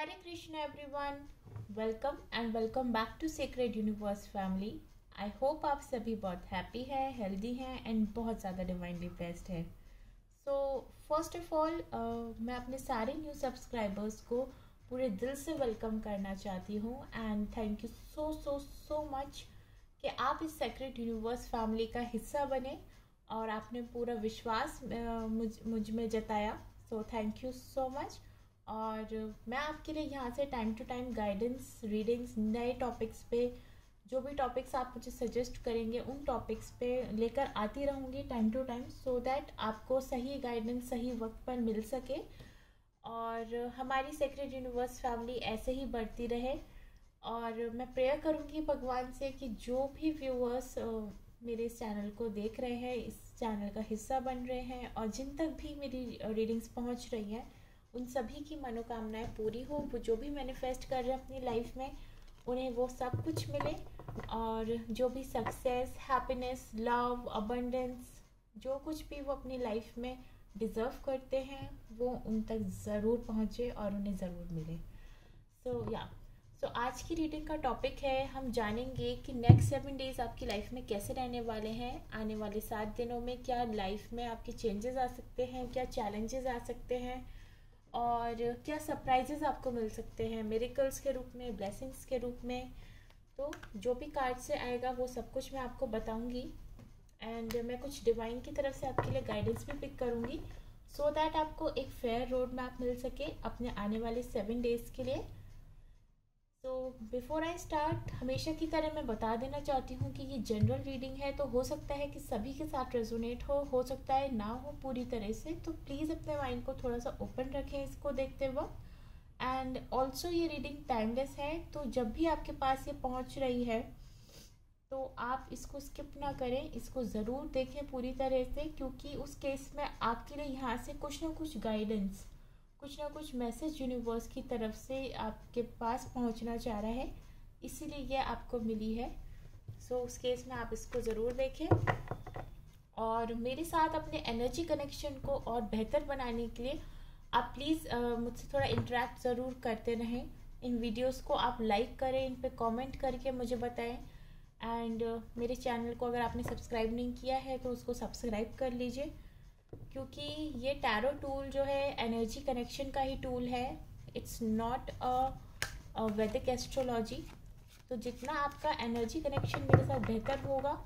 Hare Krishna everyone, welcome back to Sacred Universe family. I hope आप सभी बहुत happy हैं, हेल्दी हैं एंड बहुत ज़्यादा डिवाइनली ब्लेस्ड है. सो फर्स्ट ऑफ ऑल मैं अपने सारे न्यू सब्सक्राइबर्स को पूरे दिल से वेलकम करना चाहती हूँ and thank you so so so much कि आप इस सेक्रेट यूनिवर्स फैमिली का हिस्सा बने और आपने पूरा विश्वास मुझ में जताया. So thank you so much. और मैं आपके लिए यहाँ से time to time guidance, readings, नए टॉपिक्स पे जो भी टॉपिक्स आप मुझे सजेस्ट करेंगे उन टॉपिक्स पे लेकर आती रहूँगी time to time, so that आपको सही गाइडेंस सही वक्त पर मिल सके और हमारी सेक्रेट यूनिवर्स फैमिली ऐसे ही बढ़ती रहे. और मैं प्रेयर करूँगी भगवान से कि जो भी व्यूअर्स मेरे इस चैनल को देख रहे हैं, इस चैनल का हिस्सा बन रहे हैं और जिन तक भी मेरी रीडिंग्स पहुँच रही हैं, उन सभी की मनोकामनाएं पूरी हो. वो जो भी मैनिफेस्ट कर रहे हैं अपनी लाइफ में उन्हें वो सब कुछ मिले और जो भी सक्सेस, हैप्पीनेस, लव, अबंडेंस जो कुछ भी वो अपनी लाइफ में डिज़र्व करते हैं वो उन तक ज़रूर पहुँचे और उन्हें ज़रूर मिले. सो आज की रीडिंग का टॉपिक है, हम जानेंगे कि नेक्स्ट 7 डेज आपकी लाइफ में कैसे रहने वाले हैं. आने वाले 7 दिनों में क्या लाइफ में आपके चेंजेस आ सकते हैं, क्या चैलेंजेस आ सकते हैं और क्या सरप्राइजेस आपको मिल सकते हैं मिरेकल्स के रूप में, ब्लेसिंग्स के रूप में. तो जो भी कार्ड से आएगा वो सब कुछ मैं आपको बताऊंगी एंड मैं कुछ डिवाइन की तरफ से आपके लिए गाइडेंस भी पिक करूंगी सो दैट आपको एक फेयर रोड मैप मिल सके अपने आने वाले 7 डेज के लिए. तो बिफोर आई स्टार्ट हमेशा की तरह मैं बता देना चाहती हूँ कि ये जनरल रीडिंग है, तो हो सकता है कि सभी के साथ रेजोनेट हो सकता है ना हो पूरी तरह से. तो प्लीज़ अपने माइंड को थोड़ा सा ओपन रखें इसको देखते वक्त. एंड ऑल्सो ये रीडिंग टाइमलेस है, तो जब भी आपके पास ये पहुँच रही है तो आप इसको स्किप ना करें, इसको ज़रूर देखें पूरी तरह से, क्योंकि उस केस में आपके लिए यहाँ से कुछ ना कुछ गाइडेंस, कुछ ना कुछ मैसेज यूनिवर्स की तरफ से आपके पास पहुंचना चाह रहा है, इसीलिए ये आपको मिली है. सो उस केस में आप इसको ज़रूर देखें और मेरे साथ अपने एनर्जी कनेक्शन को और बेहतर बनाने के लिए आप प्लीज़ मुझसे थोड़ा इंटरेक्ट ज़रूर करते रहें. इन वीडियोस को आप लाइक करें, इन पे कमेंट करके मुझे बताएं एंड मेरे चैनल को अगर आपने सब्सक्राइब नहीं किया है तो उसको सब्सक्राइब कर लीजिए, क्योंकि ये टैरो टूल जो है एनर्जी कनेक्शन का ही टूल है. इट्स नॉट अ वैदिक एस्ट्रोलॉजी. तो जितना आपका एनर्जी कनेक्शन मेरे साथ बेहतर होगा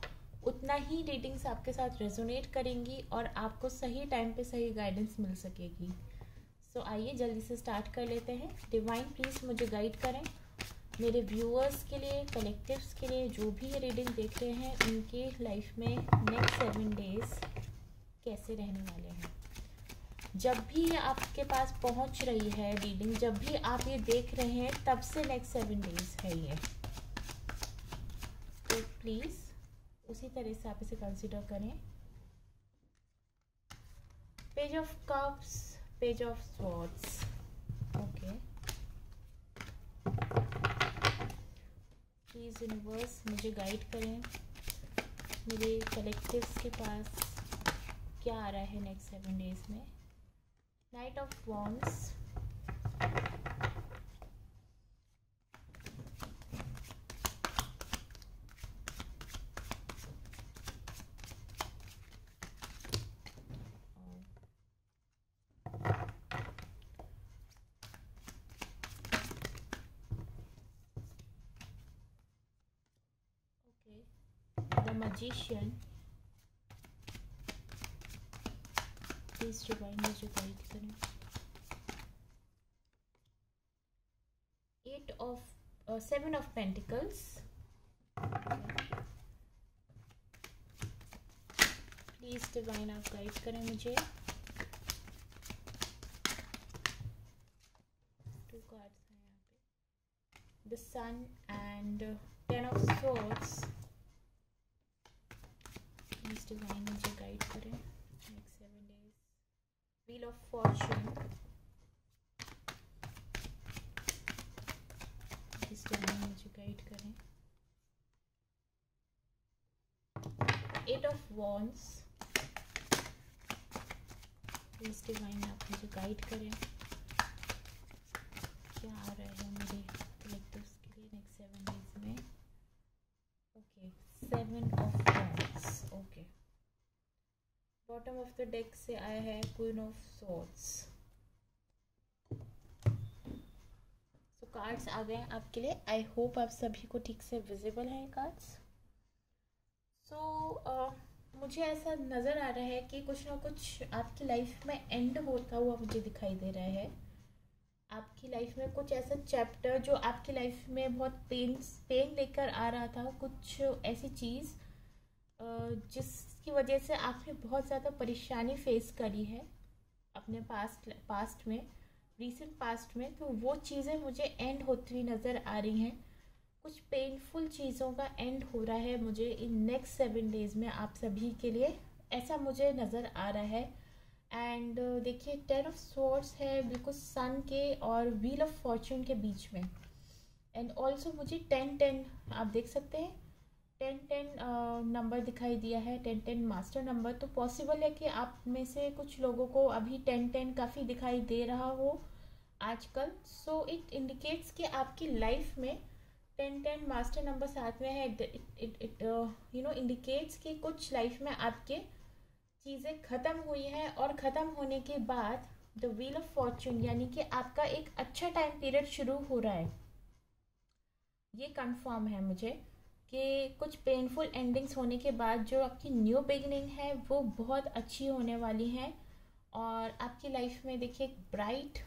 उतना ही रीडिंग्स आपके साथ रेजोनेट करेंगी और आपको सही टाइम पे सही गाइडेंस मिल सकेगी. सो आइए जल्दी से स्टार्ट कर लेते हैं. डिवाइन प्लीज़ मुझे गाइड करें मेरे व्यूअर्स के लिए, कलेक्टिव्स के लिए, जो भी ये रीडिंग देख रहे हैं उनके लाइफ में नेक्स्ट 7 डेज कैसे रहने वाले हैं. जब भी ये आपके पास पहुंच रही है रीडिंग, जब भी आप ये देख रहे हैं तब से नेक्स्ट 7 डेज है ये, तो प्लीज़ उसी तरह से आप इसे कंसिडर करें. Page of cups, page of swords. Okay, please universe मुझे गाइड करें मेरे कलेक्टिव्स के पास क्या आ रहा है नेक्स्ट 7 डेज में. Knight of wands, the magician. Please divine मुझे गाइड करें. 7 of Pentacles. प्लीज डिवाइन आप गाइड करें मुझे. 2 कार्ड्स हैं यहाँ पे, the sun and 10 of Swords. Please divine मुझे गाइड करें next 7 days. Wheel of fortune. Please divine मुझे गाइड करें. 8 of Wands. प्लीज डिवाइन आप मुझे गाइड करें क्या a seven of wands, okay. Bottom of the deck से आया है queen of swords. So cards आ गए हैं आपके लिए। आई होप आप सभी को ठीक से विजिबल हैं कार्ड्स। सो मुझे ऐसा नज़र आ रहा है कि कुछ ना कुछ आपकी लाइफ में एंड होता हुआ मुझे दिखाई दे रहा है। आपकी लाइफ में कुछ ऐसा चैप्टर जो आपकी लाइफ में बहुत पेन लेकर आ रहा था, कुछ ऐसी चीज़ जिसकी वजह से आपने बहुत ज़्यादा परेशानी फेस करी है अपने पास्ट में, रीसेंट पास्ट में, तो वो चीज़ें मुझे एंड होती हुई नज़र आ रही हैं। कुछ पेनफुल चीज़ों का एंड हो रहा है मुझे इन नेक्स्ट 7 डेज़ में आप सभी के लिए, ऐसा मुझे नज़र आ रहा है। एंड देखिए 10 ऑफ स्वॉर्ड्स है बिल्कुल सन के और व्हील ऑफ फॉर्च्यून के बीच में। एंड ऑल्सो मुझे 10-10 आप देख सकते हैं 10-10 नंबर दिखाई दिया है, 10-10 मास्टर नंबर। तो पॉसिबल है कि आप में से कुछ लोगों को अभी 10-10 काफ़ी दिखाई दे रहा हो आजकल। सो इट इंडिकेट्स कि आपकी लाइफ में 10-10 मास्टर नंबर साथ में है। इट इंडिकेट्स कि कुछ लाइफ में आपके चीज़ें ख़त्म हुई हैं और ख़त्म होने के बाद द व्हील ऑफ फॉर्च्यून यानी कि आपका एक अच्छा टाइम पीरियड शुरू हो रहा है। ये कंफर्म है मुझे कि कुछ पेनफुल एंडिंग्स होने के बाद जो आपकी न्यू बिगिनिंग है वो बहुत अच्छी होने वाली है। और आपकी लाइफ में देखिए एक ब्राइट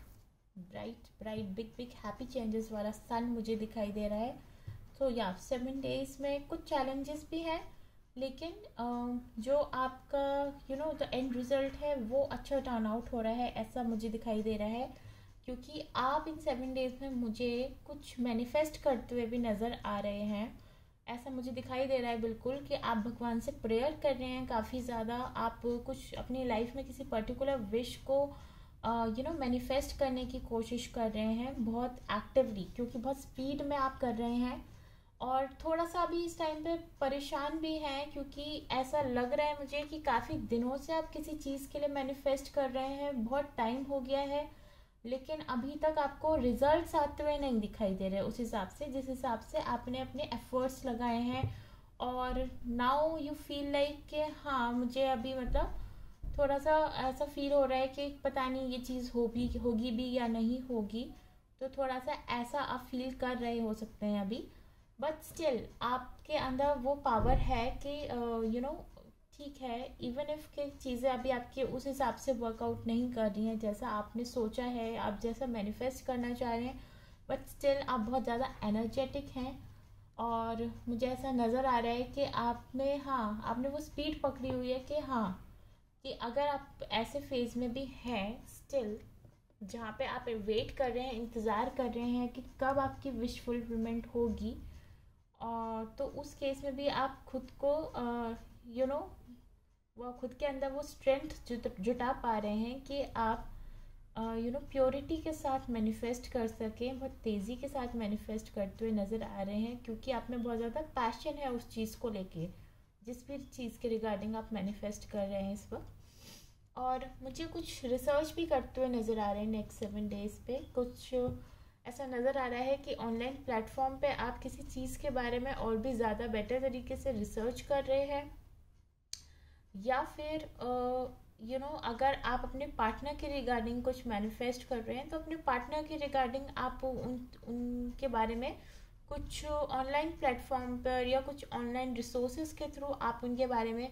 बिग हैप्पी चेंजेस वाला सन मुझे दिखाई दे रहा है। तो या 7 डेज में कुछ चैलेंजेस भी हैं, लेकिन जो आपका द एंड रिजल्ट है वो अच्छा टर्न आउट हो रहा है, ऐसा मुझे दिखाई दे रहा है। क्योंकि आप इन 7 डेज में मुझे कुछ मैनिफेस्ट करते हुए भी नज़र आ रहे हैं। ऐसा मुझे दिखाई दे रहा है बिल्कुल कि आप भगवान से प्रेयर कर रहे हैं काफ़ी ज़्यादा। आप कुछ अपनी लाइफ में किसी पर्टिकुलर विश को मैनिफेस्ट करने की कोशिश कर रहे हैं बहुत एक्टिवली, क्योंकि बहुत स्पीड में आप कर रहे हैं। और थोड़ा सा अभी इस टाइम पे परेशान भी हैं, क्योंकि ऐसा लग रहा है मुझे कि काफ़ी दिनों से आप किसी चीज़ के लिए मैनिफेस्ट कर रहे हैं, बहुत टाइम हो गया है, लेकिन अभी तक आपको रिजल्ट्स आते हुए नहीं दिखाई दे रहे उस हिसाब से जिस हिसाब से आपने अपने एफर्ट्स लगाए हैं। और नाउ यू फील लाइक कि हाँ मुझे अभी थोड़ा सा ऐसा फील हो रहा है कि पता नहीं ये चीज़ होगी भी या नहीं होगी। तो थोड़ा सा ऐसा आप फील कर रहे हो सकते हैं अभी, बट स्टिल आपके अंदर वो पावर है कि ठीक है, इवन इफ के चीज़ें अभी आपके उस हिसाब से वर्कआउट नहीं कर रही हैं जैसा आपने सोचा है, आप जैसा मैनिफेस्ट करना चाह रहे हैं, बट स्टिल आप बहुत ज़्यादा एनर्जेटिक हैं। और मुझे ऐसा नज़र आ रहा है कि आप में आपने वो स्पीड पकड़ी हुई है कि कि अगर आप ऐसे फेज में भी हैं स्टिल, जहाँ पे आप वेट कर रहे हैं, इंतज़ार कर रहे हैं कि कब आपकी विश फुलफिलमेंट होगी, और तो उस केस में भी आप खुद को वो खुद के अंदर वो स्ट्रेंथ जुटा पा रहे हैं कि आप प्योरिटी के साथ मैनिफेस्ट कर सकें, बहुत तेज़ी के साथ मैनिफेस्ट करते हुए नज़र आ रहे हैं, क्योंकि आप में बहुत ज़्यादा पैशन है उस चीज़ को लेके, जिस भी चीज़ के रिगार्डिंग आप मैनिफेस्ट कर रहे हैं इस वक्त। और मुझे कुछ रिसर्च भी करते हुए नज़र आ रहे हैं नेक्स्ट 7 डेज़ पे। कुछ ऐसा नज़र आ रहा है कि ऑनलाइन प्लेटफॉर्म पे आप किसी चीज़ के बारे में और भी ज़्यादा बेटर तरीके से रिसर्च कर रहे हैं, या फिर अगर आप अपने पार्टनर के रिगार्डिंग कुछ मैनिफेस्ट कर रहे हैं तो अपने पार्टनर के रिगार्डिंग आप उनके बारे में कुछ ऑनलाइन प्लेटफॉर्म पर या कुछ ऑनलाइन रिसोर्सेज के थ्रू आप उनके बारे में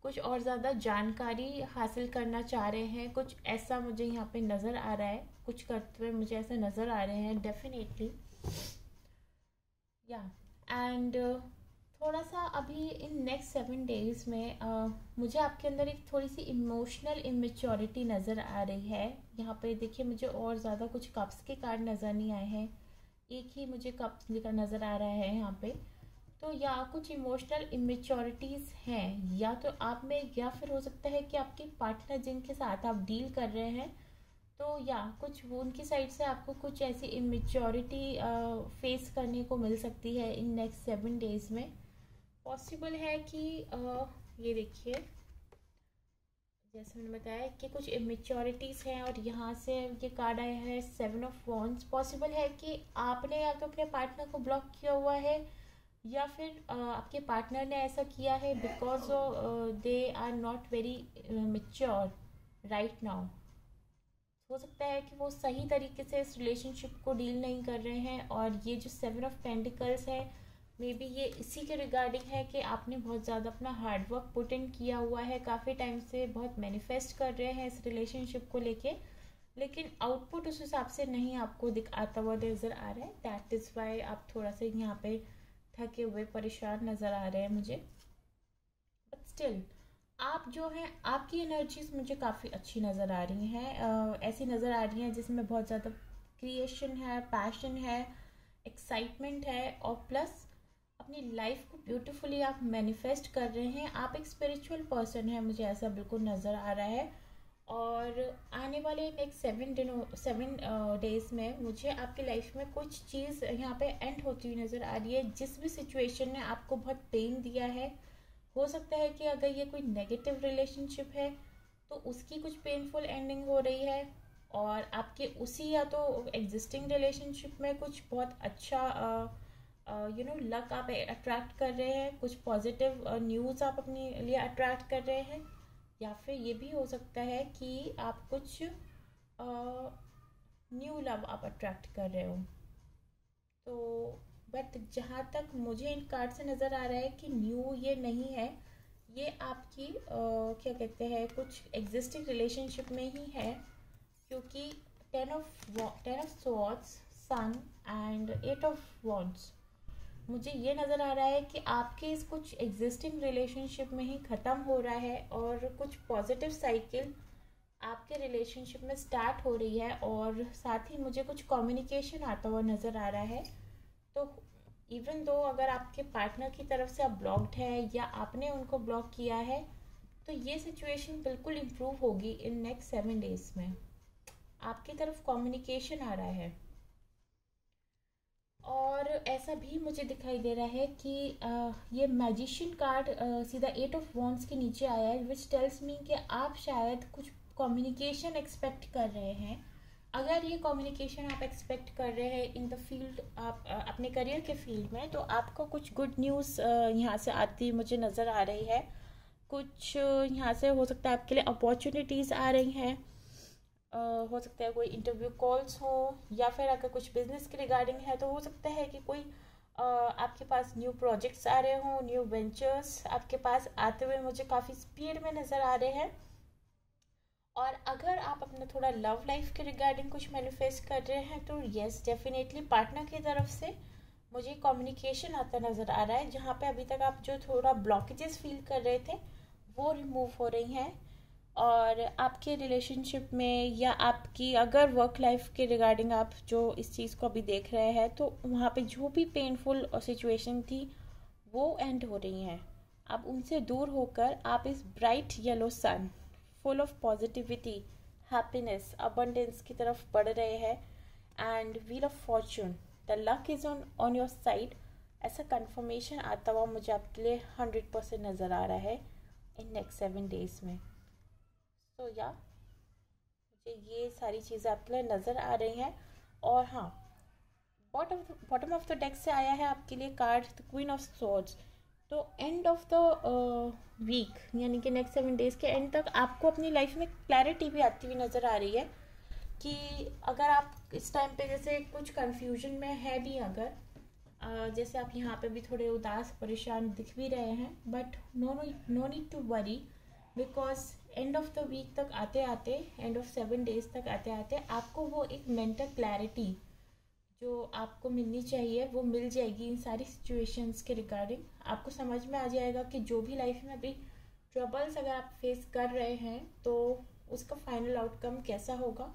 कुछ और ज़्यादा जानकारी हासिल करना चाह रहे हैं। कुछ ऐसा मुझे यहाँ पे नज़र आ रहा है, कुछ करते हुए मुझे ऐसा नज़र आ रहे हैं डेफिनेटली। या एंड थोड़ा सा अभी इन नेक्स्ट 7 डेज़ में मुझे आपके अंदर एक थोड़ी सी इमोशनल इमेच्योरिटी नज़र आ रही है। यहाँ पे देखिए मुझे और ज़्यादा कुछ कप्स के कार्ड नज़र नहीं आए हैं, एक ही मुझे कप्स लिखा नज़र आ रहा है यहाँ पे। तो या कुछ इमोशनल इमेच्योरिटीज़ हैं, या तो आप में, या फिर हो सकता है कि आपके पार्टनर जिनके साथ आप डील कर रहे हैं, तो या कुछ वो उनकी साइड से आपको कुछ ऐसी इमेच्योरिटी फेस करने को मिल सकती है इन नेक्स्ट 7 डेज़ में। पॉसिबल है कि ये देखिए जैसे मैंने बताया कि कुछ इमेच्योरिटीज़ हैं, और यहाँ से ये कार्ड आया है 7 ऑफ वॉन्ड्स। पॉसिबल है कि आपने या तो अपने पार्टनर को ब्लॉक किया हुआ है, या फिर आपके पार्टनर ने ऐसा किया है because they are not very mature right now. हो सकता है कि वो सही तरीके से इस रिलेशनशिप को डील नहीं कर रहे हैं, और ये जो 7 ऑफ पेंटिकल्स है मे बी ये इसी के रिगार्डिंग है कि आपने बहुत ज़्यादा अपना हार्डवर्क पुट इन किया हुआ है, काफ़ी टाइम से बहुत मैनिफेस्ट कर रहे हैं इस रिलेशनशिप को लेके, लेकिन आउटपुट उस हिसाब से नहीं आपको आता हुआ नज़र आ रहा है। दैट इज़ वाई आप थोड़ा सा यहाँ पे थके हुए परेशान नज़र आ रहे हैं मुझे। बट स्टिल आप जो हैं, आपकी एनर्जीज मुझे काफ़ी अच्छी नज़र आ रही हैं, ऐसी नज़र आ रही हैं जिसमें बहुत ज़्यादा क्रिएशन है, पैशन है, एक्साइटमेंट है, और प्लस अपनी लाइफ को ब्यूटीफुली आप मैनिफेस्ट कर रहे हैं। आप एक स्पिरिचुअल पर्सन हैं, मुझे ऐसा बिल्कुल नज़र आ रहा है। और आने वाले नेक्स्ट 7 डेज में मुझे आपकी लाइफ में कुछ चीज़ यहाँ पे एंड होती हुई नज़र आ रही है। जिस भी सिचुएशन ने आपको बहुत पेन दिया है, हो सकता है कि अगर ये कोई नेगेटिव रिलेशनशिप है तो उसकी कुछ पेनफुल एंडिंग हो रही है, और आपके उसी या तो एग्जिस्टिंग रिलेशनशिप में कुछ बहुत अच्छा लक आप अट्रैक्ट कर रहे हैं, कुछ पॉजिटिव न्यूज़ आप अपने लिए अट्रैक्ट कर रहे हैं, या फिर ये भी हो सकता है कि आप कुछ न्यू लव आप अट्रैक्ट कर रहे हो। तो बट जहाँ तक मुझे इन कार्ड से नज़र आ रहा है कि न्यू ये नहीं है, ये आपकी क्या कहते हैं कुछ एग्जिस्टिंग रिलेशनशिप में ही है, क्योंकि ten of swords, sun and 8 of wands, मुझे ये नज़र आ रहा है कि आपके इस कुछ एग्जिस्टिंग रिलेशनशिप में ही ख़त्म हो रहा है, और कुछ पॉजिटिव साइकिल आपके रिलेशनशिप में स्टार्ट हो रही है। और साथ ही मुझे कुछ कम्युनिकेशन आता हुआ नज़र आ रहा है। तो इवन दो अगर आपके पार्टनर की तरफ से आप ब्लॉक्ड है या आपने उनको ब्लॉक किया है, तो ये सिचुएशन बिल्कुल इम्प्रूव होगी इन नेक्स्ट 7 डेज में। आपकी तरफ कम्युनिकेशन आ रहा है। और ऐसा भी मुझे दिखाई दे रहा है कि ये मैजिशियन कार्ड सीधा 8 ऑफ वॉन्ड्स के नीचे आया है, विच टेल्स मी कि आप शायद कुछ कम्युनिकेशन एक्सपेक्ट कर रहे हैं। अगर ये कम्युनिकेशन आप एक्सपेक्ट कर रहे हैं इन द फील्ड, आप अपने करियर के फील्ड में, तो आपको कुछ गुड न्यूज़ यहाँ से आती मुझे नज़र आ रही है। कुछ यहाँ से हो सकता है आपके लिए अपॉर्चुनिटीज़ आ रही हैं, हो सकता है कोई इंटरव्यू कॉल्स हो, या फिर अगर कुछ बिजनेस के रिगार्डिंग है तो हो सकता है कि कोई आपके पास न्यू प्रोजेक्ट्स आ रहे हों, न्यू वेंचर्स आपके पास आते हुए मुझे काफ़ी स्पीड में नज़र आ रहे हैं। और अगर आप अपना थोड़ा लव लाइफ के रिगार्डिंग कुछ मैनिफेस्ट कर रहे हैं तो येस डेफिनेटली पार्टनर की तरफ से मुझे कम्युनिकेशन आता नज़र आ रहा है, जहाँ पे अभी तक आप जो थोड़ा ब्लॉकेजेस फील कर रहे थे वो रिमूव हो रही हैं। और आपके रिलेशनशिप में या आपकी अगर वर्क लाइफ के रिगार्डिंग आप जो इस चीज़ को अभी देख रहे हैं, तो वहाँ पे जो भी पेनफुल सिचुएशन थी वो एंड हो रही हैं। अब उनसे दूर होकर आप इस bright yellow sun full of positivity, happiness, abundance की तरफ बढ़ रहे हैं। And wheel of fortune, the luck is on your side, ऐसा कंफर्मेशन आता हुआ मुझे आपके लिए 100% नज़र आ रहा है इन नेक्स्ट 7 डेज में। तो या मुझे ये सारी चीज़ें आपके लिए नज़र आ रही हैं। और हाँ, बॉटम ऑफ द डेक से आया है आपके लिए card the queen of swords. तो एंड ऑफ द वीक यानी कि नेक्स्ट 7 डेज के एंड तक आपको अपनी लाइफ में क्लैरिटी भी आती हुई नज़र आ रही है कि अगर आप इस टाइम पे जैसे कुछ कंफ्यूजन में है भी, अगर जैसे आप यहाँ पे भी थोड़े उदास परेशान दिख भी रहे हैं, but no need to worry, because end of the week तक आते आते, एंड ऑफ 7 डेज तक आते आते आपको वो एक मेंटल क्लैरिटी जो आपको मिलनी चाहिए वो मिल जाएगी। इन सारी सिचुएशंस के रिगार्डिंग आपको समझ में आ जाएगा कि जो भी लाइफ में अभी ट्रबल्स अगर आप फेस कर रहे हैं तो उसका फाइनल आउटकम कैसा होगा।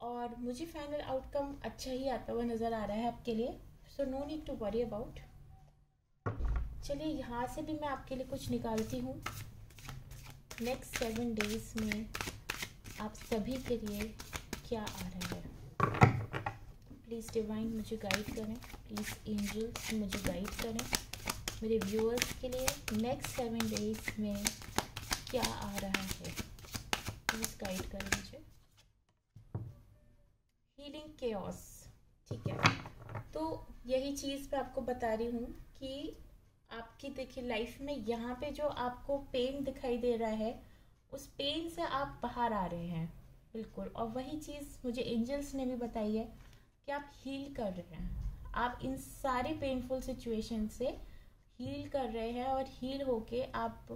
और मुझे फाइनल आउटकम अच्छा ही आता हुआ नज़र आ रहा है आपके लिए, so no need to worry about. चलिए यहाँ से भी मैं आपके लिए कुछ निकालती हूँ। नेक्स्ट 7 डेज में आप सभी के लिए क्या आ रहा है। प्लीज़ डिवाइन मुझे गाइड करें, प्लीज़ एंजल्स मुझे गाइड करें, मेरे व्यूअर्स के लिए नेक्स्ट 7 डेज में क्या आ रहा है, प्लीज़ गाइड करें मुझे। हीलिंग केओस, ठीक है। तो यही चीज़ मैं आपको बता रही हूँ कि आपकी देखिए लाइफ में यहाँ पे जो आपको पेन दिखाई दे रहा है, उस पेन से आप बाहर आ रहे हैं बिल्कुल। और वही चीज़ मुझे एंजल्स ने भी बताई है कि आप हील कर रहे हैं, आप इन सारे पेनफुल सिचुएशन से हील कर रहे हैं, और हील होके आप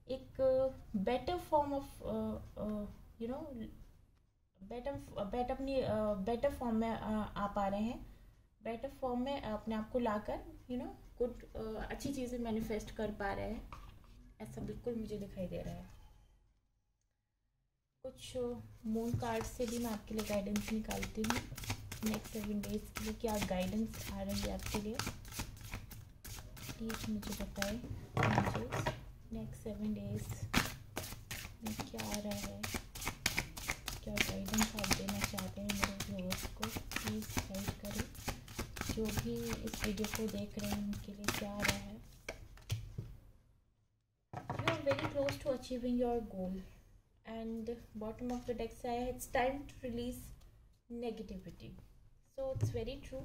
एक better form of you know better better अपनी बेटर फॉर्म में आ पा रहे हैं, बेटर फॉर्म में अपने आप को लाकर गुड अच्छी चीज़ें मैनिफेस्ट कर पा रहे हैं, ऐसा बिल्कुल मुझे दिखाई दे रहा है। कुछ मून कार्ड से भी मैं आपके लिए गाइडेंस निकालती हूँ नेक्स्ट 7 डेज के लिए। क्या गाइडेंस आ रही है आपके लिए, प्लीज़ मुझे बताएं। मुझे नेक्स्ट 7 डेज में क्या आ रहा है, क्या गाइडेंस आप देना चाहते हैं मेरे व्यूअर्स को, प्लीज़ गाइड करें। जो भी इस वीडियो को देख रहे हैं उनके लिए क्या आ रहा है। You are very close to achieving your goal, and bottom of the deck से आया है it's time to release negativity. So it's very true.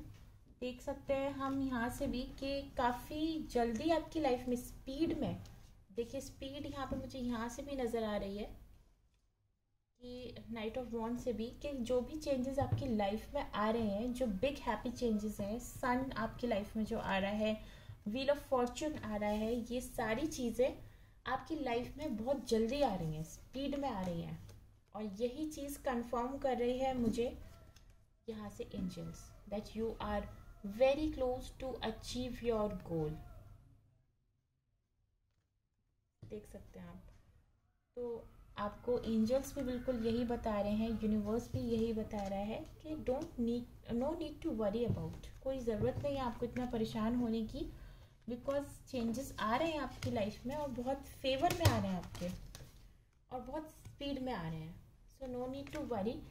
देख सकते हैं हम यहाँ से भी कि काफ़ी जल्दी आपकी लाइफ में स्पीड में, देखिए स्पीड यहाँ पे मुझे यहाँ से भी नज़र आ रही है कि नाइट ऑफ वॉन्ड से भी, कि जो भी चेंजेस आपकी लाइफ में आ रहे हैं, जो बिग हैप्पी चेंजेस हैं, सन आपकी लाइफ में जो आ रहा है, व्हील ऑफ फॉर्चून आ रहा है, ये सारी चीज़ें आपकी लाइफ में बहुत जल्दी आ रही हैं, स्पीड में आ रही हैं। और यही चीज़ कंफर्म कर रही है मुझे यहाँ से angels, that you are very close to achieve your goal. देख सकते हैं आप, तो आपको एंजल्स भी बिल्कुल यही बता रहे हैं, यूनिवर्स भी यही बता रहा है कि no need to worry about, कोई ज़रूरत नहीं है आपको इतना परेशान होने की, बिकॉज चेंजेस आ रहे हैं आपकी लाइफ में और बहुत फेवर में आ रहे हैं आपके, और बहुत स्पीड में आ रहे हैं। So no need to worry.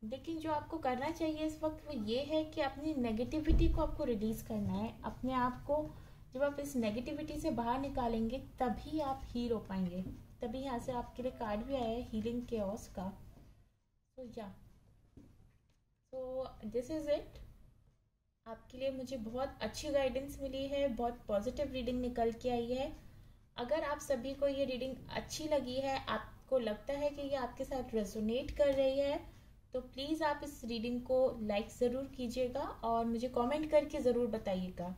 लेकिन जो आपको करना चाहिए इस वक्त वो ये है कि अपनी नेगेटिविटी को आपको रिलीज़ करना है, अपने आप को जब आप इस नेगेटिविटी से बाहर निकालेंगे तभी आप हील हो पाएंगे। तभी यहाँ से आपके लिए कार्ड भी आया है हीलिंग केओस का। सो या सो दिस इज़ इट। आपके लिए मुझे बहुत अच्छी गाइडेंस मिली है, बहुत पॉजिटिव रीडिंग निकल के आई है। अगर आप सभी को ये रीडिंग अच्छी लगी है, आपको लगता है कि ये आपके साथ रेजोनेट कर रही है, तो प्लीज़ आप इस रीडिंग को लाइक ज़रूर कीजिएगा और मुझे कमेंट करके ज़रूर बताइएगा।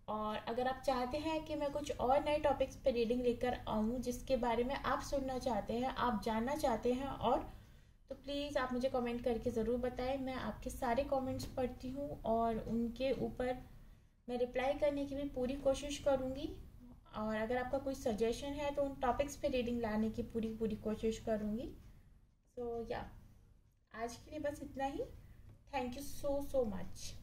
और अगर आप चाहते हैं कि मैं कुछ और नए टॉपिक्स पर रीडिंग लेकर आऊँ जिसके बारे में आप सुनना चाहते हैं, आप जानना चाहते हैं, और तो प्लीज़ आप मुझे कमेंट करके ज़रूर बताएं। मैं आपके सारे कमेंट्स पढ़ती हूँ और उनके ऊपर मैं रिप्लाई करने की भी पूरी कोशिश करूँगी। और अगर आपका कोई सजेशन है तो उन टॉपिक्स पे रीडिंग लाने की पूरी कोशिश करूँगी। सो या आज के लिए बस इतना ही। Thank you so much.